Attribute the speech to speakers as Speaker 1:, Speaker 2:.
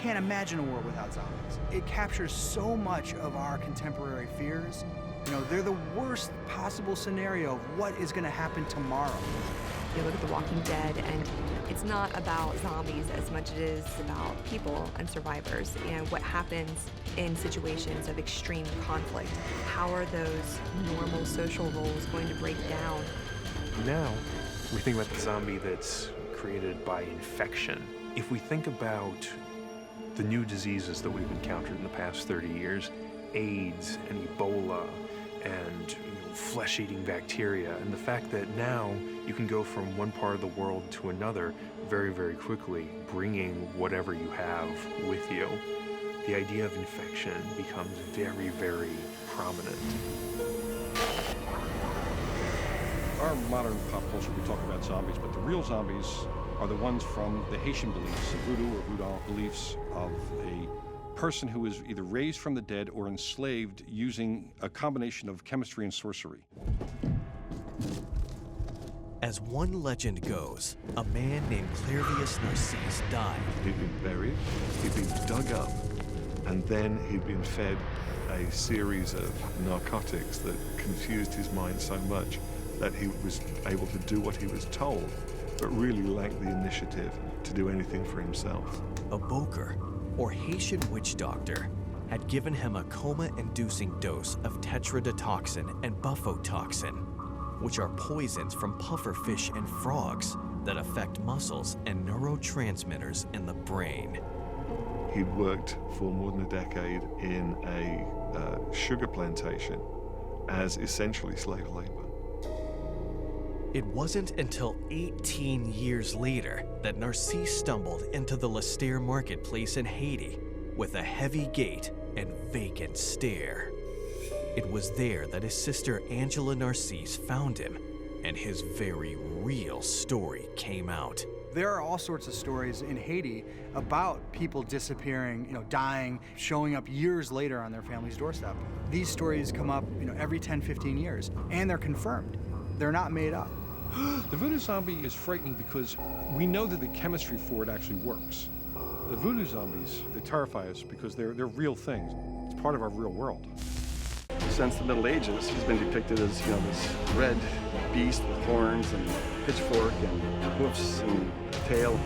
Speaker 1: can't imagine a world without zombies. It captures so much of our contemporary fears. You know, they're the worst possible scenario of what is gonna happen tomorrow.
Speaker 2: You look at The Walking Dead, and it's not about zombies as much as it is about people and survivors and what happens in situations of extreme conflict. How are those normal social roles going to break down?
Speaker 3: Now, we think about the zombie that's created by infection. If we think about the new diseases that we've encountered in the past 30 years, AIDS and Ebola and flesh-eating bacteria, and the fact that now you can go from one part of the world to another very, very quickly, bringing whatever you have with you, the idea of infection becomes very, very prominent.
Speaker 4: Our modern pop culture, we talk about zombies, but the real zombies are the ones from the Haitian beliefs, voodoo or voodoo beliefs of a person who was either raised from the dead or enslaved using a combination of chemistry and sorcery.
Speaker 5: As one legend goes, a man named Clervius Narcisse died.
Speaker 6: He'd been buried, he'd been dug up, and then he'd been fed a series of narcotics that confused his mind so much that he was able to do what he was told, but really lacked the initiative to do anything for himself.
Speaker 5: A Boker, or Haitian witch doctor, had given him a coma-inducing dose of tetrodotoxin and buffotoxin, which are poisons from pufferfish and frogs that affect muscles and neurotransmitters in the brain.
Speaker 6: He'd worked for more than a decade in a sugar plantation as essentially slave labor.
Speaker 5: It wasn't until 18 years later that Narcisse stumbled into the Lestaire marketplace in Haiti with a heavy gait and vacant stare. It was there that his sister Angela Narcisse found him, and his very real story came out.
Speaker 1: There are all sorts of stories in Haiti about people disappearing, dying, showing up years later on their family's doorstep. These stories come up, every 10, 15 years, and they're confirmed. They're not made up.
Speaker 4: The voodoo zombie is frightening because we know that the chemistry for it actually works. The voodoo zombies, they terrify us because they're real things. It's part of our real world.
Speaker 7: Since the Middle Ages, he's been depicted as, this red beast with horns and pitchfork and hoofs and tail.